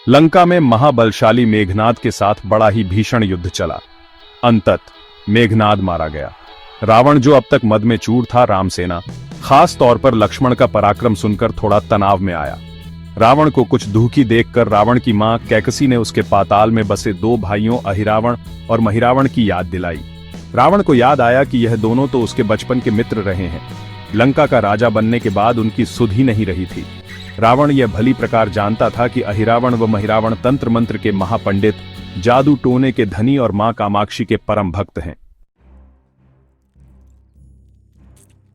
लंका में महाबलशाली मेघनाद के साथ बड़ा ही भीषण युद्ध चला। अंततः मेघनाद मारा गया। रावण, जो अब तक मद में चूर था, रामसेना खास तौर पर लक्ष्मण का पराक्रम सुनकर थोड़ा तनाव में आया। रावण को कुछ दुखी देखकर रावण की मां कैकसी ने उसके पाताल में बसे दो भाइयों अहिरावण और महिरावण की याद दिलाई। रावण को याद आया कि यह दोनों तो उसके बचपन के मित्र रहे हैं। लंका का राजा बनने के बाद उनकी सुध ही नहीं रही थी। रावण यह भली प्रकार जानता था कि अहिरावण व महिरावण तंत्र मंत्र के महापंडित, जादू टोने के धनी और मां कामाक्षी के परम भक्त हैं।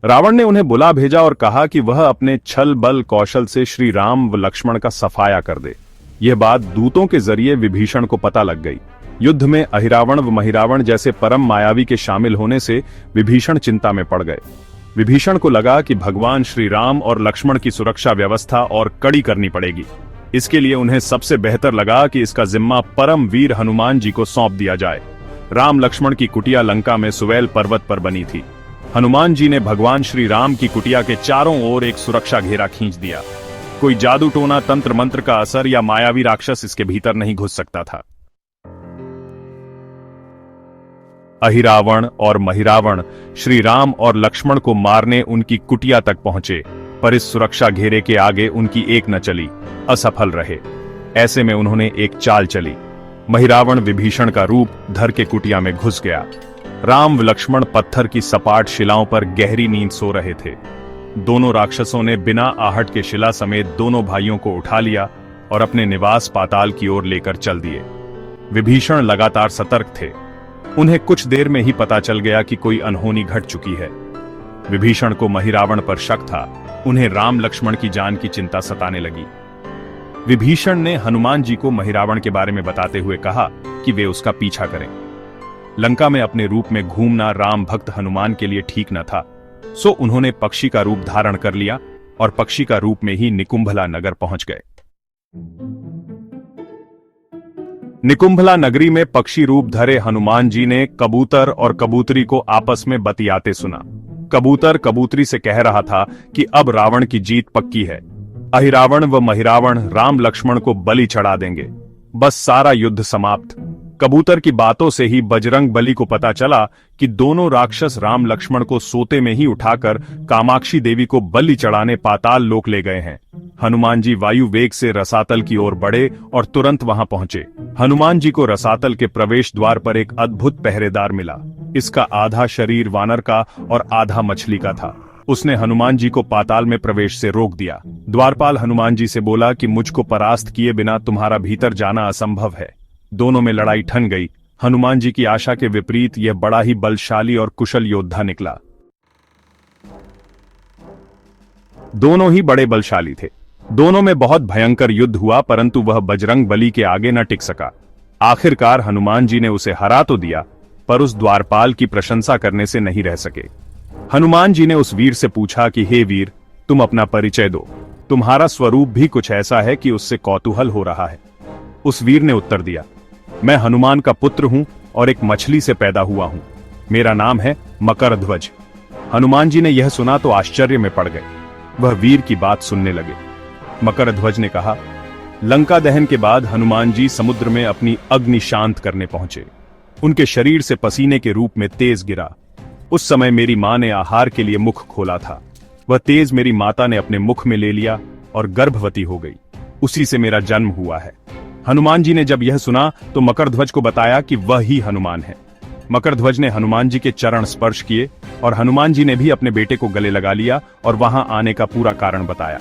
रावण ने उन्हें बुला भेजा और कहा कि वह अपने छल बल कौशल से श्री राम व लक्ष्मण का सफाया कर दे। यह बात दूतों के जरिए विभीषण को पता लग गई। युद्ध में अहिरावण व महिरावण जैसे परम मायावी के शामिल होने से विभीषण चिंता में पड़ गए। विभीषण को लगा कि भगवान श्री राम और लक्ष्मण की सुरक्षा व्यवस्था और कड़ी करनी पड़ेगी। इसके लिए उन्हें सबसे बेहतर लगा कि इसका जिम्मा परम वीर हनुमान जी को सौंप दिया जाए। राम लक्ष्मण की कुटिया लंका में सुवैल पर्वत पर बनी थी। हनुमान जी ने भगवान श्री राम की कुटिया के चारों ओर एक सुरक्षा घेरा खींच दिया। कोई जादू टोना, तंत्र मंत्र का असर या मायावी राक्षस इसके भीतर नहीं घुस सकता था। अहिरावण और महिरावण श्री राम और लक्ष्मण को मारने उनकी कुटिया तक पहुंचे, पर इस सुरक्षा घेरे के आगे उनकी एक न चली, असफल रहे। ऐसे में उन्होंने एक चाल चली। महिरावण विभीषण का रूप धर के कुटिया में घुस गया। राम व लक्ष्मण पत्थर की सपाट शिलाओं पर गहरी नींद सो रहे थे। दोनों राक्षसों ने बिना आहट के शिला समेत दोनों भाइयों को उठा लिया और अपने निवास पाताल की ओर लेकर चल दिए। विभीषण लगातार सतर्क थे। उन्हें कुछ देर में ही पता चल गया कि कोई अनहोनी घट चुकी है। विभीषण को महिरावण पर शक था। उन्हें राम लक्ष्मण की जान की चिंता सताने लगी। विभीषण ने हनुमान जी को महिरावण के बारे में बताते हुए कहा कि वे उसका पीछा करें। लंका में अपने रूप में घूमना राम भक्त हनुमान के लिए ठीक न था, सो उन्होंने पक्षी का रूप धारण कर लिया और पक्षी का रूप में ही निकुंभला नगर पहुंच गए। निकुंभला नगरी में पक्षी रूप धरे हनुमान जी ने कबूतर और कबूतरी को आपस में बतियाते सुना। कबूतर कबूतरी से कह रहा था कि अब रावण की जीत पक्की है। अहिरावण व महिरावण राम लक्ष्मण को बलि चढ़ा देंगे, बस सारा युद्ध समाप्त। कबूतर की बातों से ही बजरंग बली को पता चला कि दोनों राक्षस राम लक्ष्मण को सोते में ही उठाकर कामाक्षी देवी को बलि चढ़ाने पाताल लोक ले गए हैं। हनुमान जी वायु वेग से रसातल की ओर बढ़े और तुरंत वहां पहुंचे। हनुमान जी को रसातल के प्रवेश द्वार पर एक अद्भुत पहरेदार मिला। इसका आधा शरीर वानर का और आधा मछली का था। उसने हनुमान जी को पाताल में प्रवेश से रोक दिया। द्वारपाल हनुमान जी से बोला कि मुझको परास्त किए बिना तुम्हारा भीतर जाना असंभव है। दोनों में लड़ाई ठन गई। हनुमान जी की आशा के विपरीत यह बड़ा ही बलशाली और कुशल योद्धा निकला। दोनों ही बड़े बलशाली थे। दोनों में बहुत भयंकर युद्ध हुआ, परंतु वह बजरंग बली के आगे न टिक सका। आखिरकार हनुमान जी ने उसे हरा तो दिया, पर उस द्वारपाल की प्रशंसा करने से नहीं रह सके। हनुमान जी ने उस वीर से पूछा कि हे वीर, तुम अपना परिचय दो। तुम्हारा स्वरूप भी कुछ ऐसा है कि उससे कौतूहल हो रहा है। उस वीर ने उत्तर दिया, मैं हनुमान का पुत्र हूं और एक मछली से पैदा हुआ हूं। मेरा नाम है मकरध्वज। हनुमान जी ने यह सुना तो आश्चर्य में पड़ गए। वह वीर की बात सुनने लगे। मकरध्वज ने कहा, लंका दहन के बाद हनुमान जी समुद्र में अपनी अग्नि शांत करने पहुंचे। उनके शरीर से पसीने के रूप में तेज गिरा। उस समय मेरी मां ने आहार के लिए मुख खोला था। वह तेज मेरी माता ने अपने मुख में ले लिया और गर्भवती हो गई। उसी से मेरा जन्म हुआ है। हनुमान जी ने जब यह सुना तो मकरध्वज को बताया कि वह ही हनुमान है। मकरध्वज ने हनुमान जी के चरण स्पर्श किए और हनुमान जी ने भी अपने बेटे को गले लगा लिया और वहां आने का पूरा कारण बताया।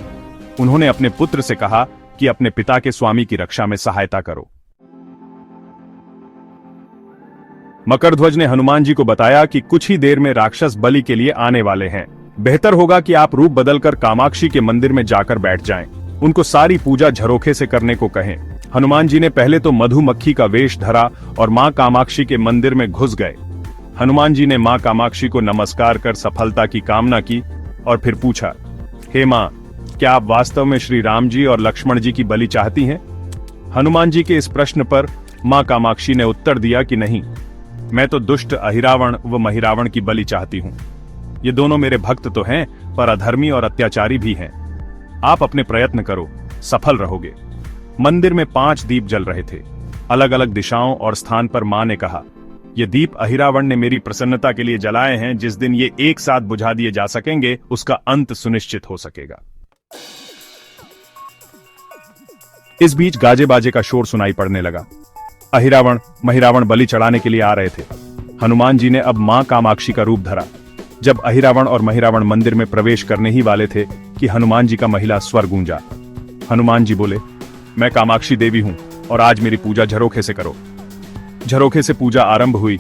उन्होंने अपने पुत्र से कहा कि अपने पिता के स्वामी की रक्षा में सहायता करो। मकरध्वज ने हनुमान जी को बताया कि कुछ ही देर में राक्षस बलि के लिए आने वाले हैं। बेहतर होगा कि आप रूप बदलकर कामाक्षी के मंदिर में जाकर बैठ जाएं। उनको सारी पूजा झरोखे से करने को कहें। हनुमान जी ने पहले तो मधुमक्खी का वेश धरा और मां कामाक्षी के मंदिर में घुस गए। हनुमान जी ने मां कामाक्षी को नमस्कार कर सफलता की कामना की और फिर पूछा, हे मां, क्या आप वास्तव में श्री राम जी और लक्ष्मण जी की बलि चाहती हैं? हनुमान जी के इस प्रश्न पर मां कामाक्षी ने उत्तर दिया कि नहीं, मैं तो दुष्ट अहिरावण व महिरावण की बलि चाहती हूं। ये दोनों मेरे भक्त तो हैं, पर अधर्मी और अत्याचारी भी हैं। आप अपने प्रयत्न करो, सफल रहोगे। मंदिर में 5 दीप जल रहे थे। अलग अलग दिशाओं और स्थान पर मां ने कहा, ये दीप अहिरावण ने मेरी प्रसन्नता के लिए जलाए हैं। जिस दिन ये एक साथ बुझा दिए जा सकेंगे उसका अंत सुनिश्चित हो सकेगा। इस बीच गाजे बाजे का शोर सुनाई पड़ने लगा। अहिरावण महिरावण बलि चढ़ाने के लिए आ रहे थे। हनुमान जी ने अब मां कामाक्षी का रूप धरा। जब अहिरावण और महिरावण मंदिर में प्रवेश करने ही वाले थे कि हनुमान जी का महिला स्वर गूंजा। हनुमान जी बोले, मैं कामाक्षी देवी हूं और आज मेरी पूजा झरोखे से करो। झरोखे से पूजा आरंभ हुई।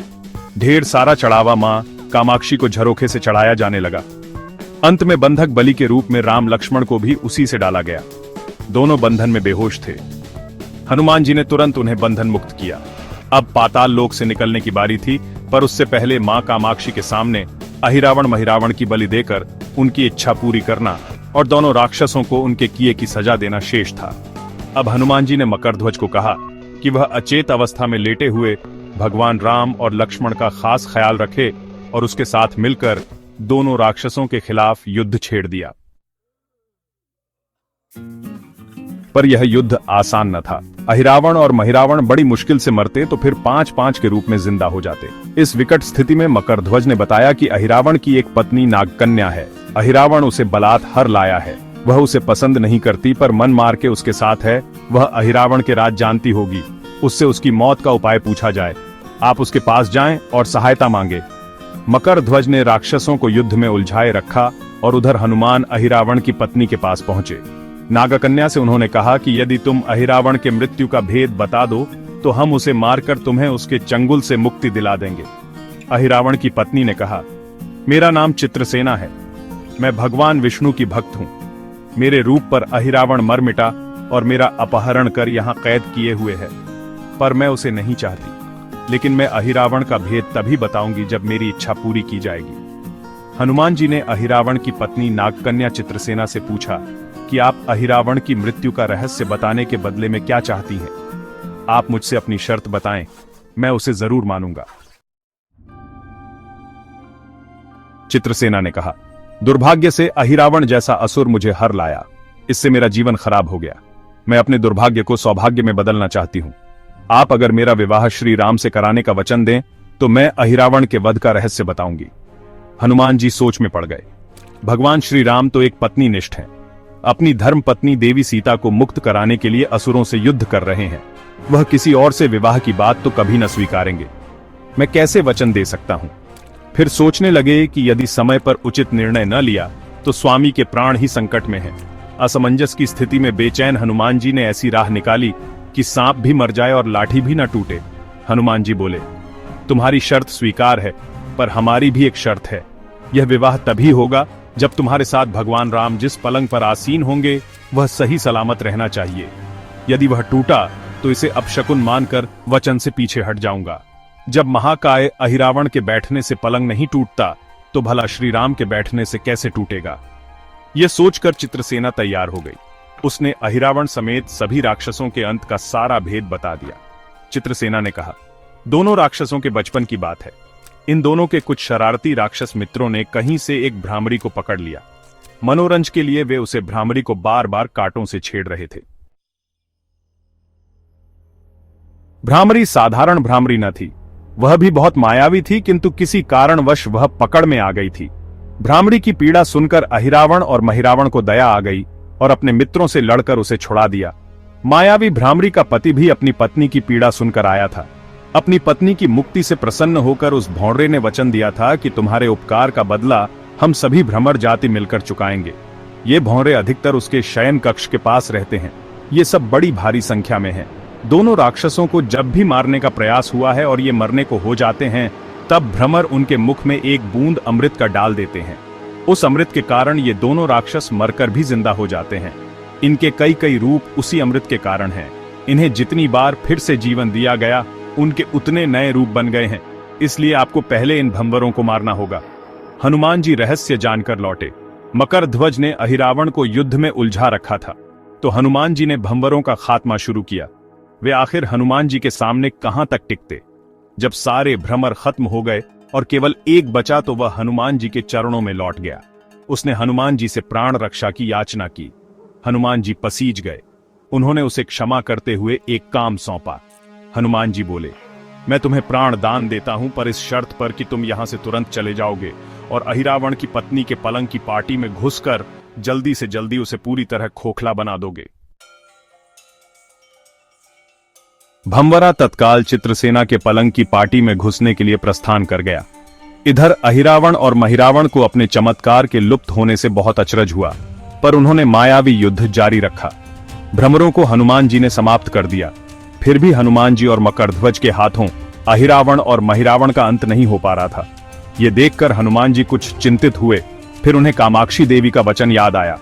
ढेर सारा चढ़ावा मां कामाक्षी को झरोखे से चढ़ाया जाने लगा। अंत में बंधक बलि के रूप में राम लक्ष्मण को भी उसी से डाला गया। दोनों बंधन में बेहोश थे। हनुमान जी ने तुरंत उन्हें बंधन मुक्त किया। अब पाताल लोक से निकलने की बारी थी, पर उससे पहले मां कामाक्षी के सामने अहिरावण महिरावण की बलि देकर उनकी इच्छा पूरी करना और दोनों राक्षसों को उनके किए की सजा देना शेष था। अब हनुमान जी ने मकरध्वज को कहा कि वह अचेत अवस्था में लेटे हुए भगवान राम और लक्ष्मण का खास ख्याल रखे और उसके साथ मिलकर दोनों राक्षसों के खिलाफ युद्ध छेड़ दिया। पर यह युद्ध आसान न था। अहिरावण और महिरावण बड़ी मुश्किल से मरते तो फिर 5-5 के रूप में जिंदा हो जाते। इस विकट स्थिति में मकरध्वज ने बताया कि अहिरावण की एक पत्नी नागकन्या है। अहिरावण उसे बलात् हर लाया है। वह उसे पसंद नहीं करती पर मन मार के उसके साथ है। वह अहिरावण के राज जानती होगी। उससे उसकी मौत का उपाय पूछा जाए। आप उसके पास जाएं और सहायता मांगे। मकरध्वज ने राक्षसों को युद्ध में उलझाए रखा और उधर हनुमान अहिरावण की पत्नी के पास पहुंचे। नागकन्या से उन्होंने कहा कि यदि तुम अहिरावण के मृत्यु का भेद बता दो तो हम उसे मारकर तुम्हें उसके चंगुल से मुक्ति दिला देंगे। अहिरावण की पत्नी ने कहा, मेरा नाम चित्रसेना है। मैं भगवान विष्णु की भक्त हूं। मेरे रूप पर अहिरावण मर मिटा और मेरा अपहरण कर यहाँ कैद किए हुए है, पर मैं उसे नहीं चाहती। लेकिन मैं अहिरावण का भेद तभी बताऊंगी जब मेरी इच्छा पूरी की जाएगी। हनुमान जी ने अहिरावण की पत्नी नागकन्या चित्रसेना से पूछा कि आप अहिरावण की मृत्यु का रहस्य बताने के बदले में क्या चाहती हैं? आप मुझसे अपनी शर्त बताएं, मैं उसे जरूर मानूंगा। चित्रसेना ने कहा, दुर्भाग्य से अहिरावण जैसा असुर मुझे हर लाया। इससे मेरा जीवन खराब हो गया। मैं अपने दुर्भाग्य को सौभाग्य में बदलना चाहती हूं। आप अगर मेरा विवाह श्री राम से कराने का वचन दें तो मैं अहिरावण के वध का रहस्य बताऊंगी। हनुमान जी सोच में पड़ गए। भगवान श्री राम तो एक पत्नी निष्ठ हैं। अपनी धर्म पत्नी देवी सीता को मुक्त कराने के लिए असुरों से युद्ध कर रहे हैं। वह किसी और से विवाह की बात तो कभी न स्वीकारेंगे। मैं कैसे वचन दे सकता हूं? फिर सोचने लगे कि यदि समय पर उचित निर्णय न लिया तो स्वामी के प्राण ही संकट में हैं। असमंजस की स्थिति में बेचैन हनुमान जी ने ऐसी राह निकाली कि सांप भी मर जाए और लाठी भी न टूटे। हनुमान जी बोले, तुम्हारी शर्त स्वीकार है, पर हमारी भी एक शर्त है। यह विवाह तभी होगा जब तुम्हारे साथ भगवान राम जिस पलंग पर आसीन होंगे वह सही सलामत रहना चाहिए। यदि वह टूटा तो इसे अपशकुन मानकर वचन से पीछे हट जाऊंगा। जब महाकाय अहिरावण के बैठने से पलंग नहीं टूटता तो भला श्री राम के बैठने से कैसे टूटेगा? यह सोचकर चित्रसेना तैयार हो गई। उसने अहिरावण समेत सभी राक्षसों के अंत का सारा भेद बता दिया। चित्रसेना ने कहा, दोनों राक्षसों के बचपन की बात है। इन दोनों के कुछ शरारती राक्षस मित्रों ने कहीं से एक भ्रामरी को पकड़ लिया। मनोरंजन के लिए वे उसे भ्रामरी को बार बार कांटों से छेड़ रहे थे। भ्रामरी साधारण भ्रामरी न थी, वह भी बहुत मायावी थी, किंतु किसी कारणवश वह पकड़ में आ गई थी। भ्रामरी की पीड़ा सुनकर अहिरावण और महिरावण को दया आ गई और अपने मित्रों से लड़कर उसे छुड़ा दिया। मायावी भ्रामरी का पति भी अपनी पत्नी की पीड़ा सुनकर आया था। अपनी पत्नी की मुक्ति से प्रसन्न होकर उस भौंरे ने वचन दिया था कि तुम्हारे उपकार का बदला हम सभी भ्रमर जाति मिलकर चुकाएंगे। ये भौंरे अधिकतर उसके शयन कक्ष के पास रहते हैं। ये सब बड़ी भारी संख्या में हैं। दोनों राक्षसों को जब भी मारने का प्रयास हुआ है और ये मरने को हो जाते हैं, तब भ्रमर उनके मुख में एक बूंद अमृत का डाल देते हैं। उस अमृत के कारण ये दोनों राक्षस मरकर भी जिंदा हो जाते हैं। इनके कई कई रूप उसी अमृत के कारण हैं। इन्हें जितनी बार फिर से जीवन दिया गया उनके उतने नए रूप बन गए हैं। इसलिए आपको पहले इन भंवरों को मारना होगा। हनुमान जी रहस्य जानकर लौटे। मकरध्वज ने अहिरावण को युद्ध में उलझा रखा था, तो हनुमान जी ने भंवरों का खात्मा शुरू किया। वे आखिर हनुमान जी के सामने कहां तक टिकते? जब सारे भ्रमर खत्म हो गए और केवल एक बचा तो वह हनुमान जी के चरणों में लौट गया। उसने हनुमान जी से प्राण रक्षा की याचना की। हनुमान जी पसीज गए। उन्होंने उसे क्षमा करते हुए एक काम सौंपा। हनुमान जी बोले, मैं तुम्हें प्राण दान देता हूं, पर इस शर्त पर कि तुम यहां से तुरंत चले जाओगे और अहिरावण की पत्नी के पलंग की पार्टी में घुसकर जल्दी से जल्दी उसे पूरी तरह खोखला बना दोगे। भंवरा तत्काल चित्रसेना के पलंग की पार्टी में घुसने के लिए प्रस्थान कर गया। इधर अहिरावण और महिरावण को अपने चमत्कार के लुप्त होने से बहुत अचरज हुआ, पर उन्होंने मायावी युद्ध जारी रखा। भ्रमरों को हनुमान जी ने समाप्त कर दिया। फिर भी हनुमान जी और मकरध्वज के हाथों अहिरावण और महिरावण का अंत नहीं हो पा रहा था। ये देखकर हनुमान जी कुछ चिंतित हुए। फिर उन्हें कामाक्षी देवी का वचन याद आया।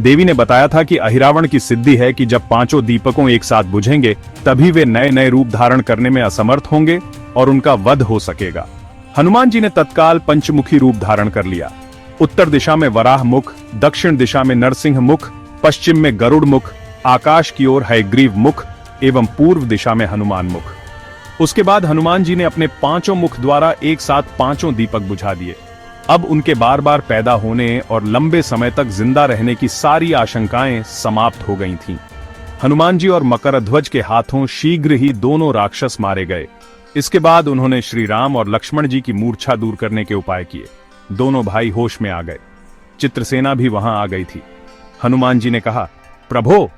देवी ने बताया था कि अहिरावण की सिद्धि है कि जब पांचों दीपकों एक साथ बुझेंगे तभी वे नए नए रूप धारण करने में असमर्थ होंगे और उनका वध हो सकेगा। हनुमान जी ने तत्काल पंचमुखी रूप धारण कर लिया। उत्तर दिशा में वराह मुख, दक्षिण दिशा में नरसिंह मुख, पश्चिम में गरुड़ मुख, आकाश की ओर हयग्रीव मुख एवं पूर्व दिशा में हनुमान मुख। उसके बाद हनुमान जी ने अपने पांचों मुख द्वारा एक साथ पांचों दीपक बुझा दिए। अब उनके बार बार पैदा होने और लंबे समय तक जिंदा रहने की सारी आशंकाएं समाप्त हो गई थीं। हनुमान जी और मकरध्वज के हाथों शीघ्र ही दोनों राक्षस मारे गए। इसके बाद उन्होंने श्री राम और लक्ष्मण जी की मूर्छा दूर करने के उपाय किए। दोनों भाई होश में आ गए। चित्रसेना भी वहां आ गई थी। हनुमान जी ने कहा, प्रभो,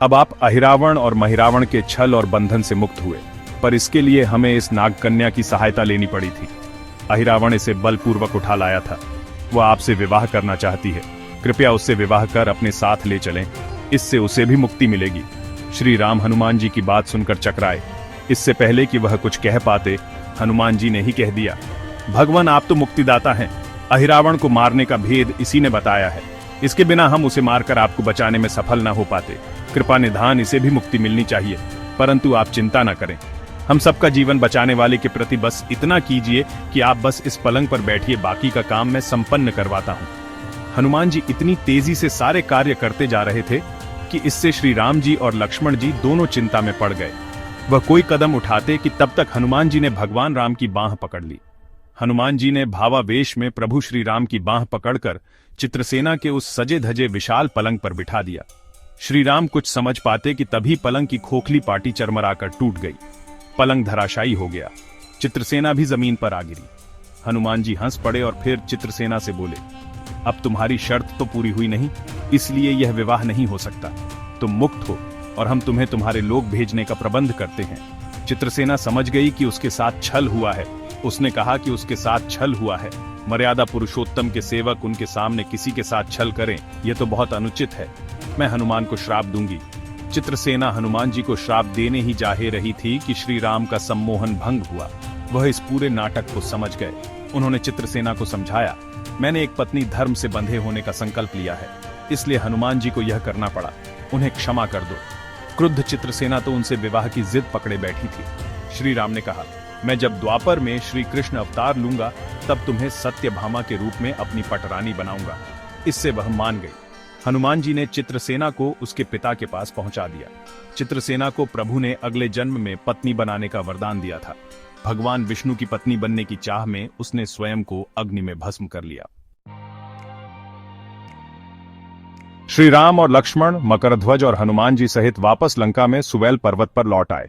अब आप अहिरावण और महिरावण के छल और बंधन से मुक्त हुए, पर इसके लिए हमें इस नागकन्या की सहायता लेनी पड़ी थी। अहिरावण इसे बलपूर्वक उठा लाया था। वह आपसे विवाह करना चाहती है। कृपया उससे विवाह कर अपने साथ ले चलें, इससे उसे भी मुक्ति मिलेगी। श्री राम हनुमान जी की बात सुनकर चकराए। इससे पहले कि वह कुछ कह पाते, हनुमान जी ने ही कह दिया, भगवान, आप तो मुक्तिदाता हैं। अहिरावण को मारने का भेद इसी ने बताया है। इसके बिना हम उसे मारकर आपको बचाने में सफल न हो पाते। कृपा निधान इसे भी मुक्ति मिलनी चाहिए, परंतु आप चिंता न करें। हम सबका जीवन बचाने वाले के प्रति बस इतना कीजिए कि आप बस इस पलंग पर बैठिए, बाकी का काम मैं संपन्न करवाता हूं। हनुमान जी इतनी तेजी से सारे कार्य करते जा रहे थे कि इससे श्री राम जी और लक्ष्मण जी दोनों चिंता में पड़ गए। वह कोई कदम उठाते कि तब तक हनुमान जी ने भगवान राम की बांह पकड़ ली। हनुमान जी ने भावावेश में प्रभु श्री राम की बांह पकड़कर चित्रसेना के उस सजे धजे विशाल पलंग पर बिठा दिया। श्री राम कुछ समझ पाते कि तभी पलंग की खोखली पाटी चरमराकर टूट गई। पलंग धराशायी हो गया। चित्रसेना भी जमीन पर आ गिरी। हनुमान जी हंस पड़े और फिर चित्रसेना से बोले, अब तुम्हारी शर्त तो पूरी हुई नहीं, इसलिए यह विवाह नहीं हो सकता। तुम मुक्त हो और हम तुम्हें तुम्हारे लोग भेजने का प्रबंध करते हैं। चित्रसेना समझ गई कि उसके साथ छल हुआ है। उसने कहा कि उसके साथ छल हुआ है। मर्यादा पुरुषोत्तम के सेवक उनके सामने किसी के साथ छल करें, यह तो बहुत अनुचित है। मैं हनुमान को श्राप दूंगी। चित्रसेना हनुमान जी को श्राप देने ही जा रही थी कि श्री राम का सम्मोहन भंग हुआ। वह इस पूरे नाटक को समझ गए। उन्होंने चित्रसेना को समझाया, मैंने एक पत्नी धर्म से बंधे होने का संकल्प लिया है, इसलिए हनुमान जी को यह करना पड़ा। उन्हें क्षमा कर दो। क्रुद्ध चित्रसेना तो उनसे विवाह की जिद पकड़े बैठी थी। श्री राम ने कहा, मैं जब द्वापर में श्री कृष्ण अवतार लूंगा तब तुम्हें सत्यभामा के रूप में अपनी पटरानी बनाऊंगा। इससे वह मान गई। हनुमान जी ने चित्रसेना को उसके पिता के पास पहुंचा दिया। चित्रसेना को प्रभु ने अगले जन्म में पत्नी बनाने का वरदान दिया था। भगवान विष्णु की पत्नी बनने की चाह में उसने स्वयं को अग्नि में भस्म कर लिया। श्री राम और लक्ष्मण, मकरध्वज और हनुमान जी सहित वापस लंका में सुवैल पर्वत पर लौट आए।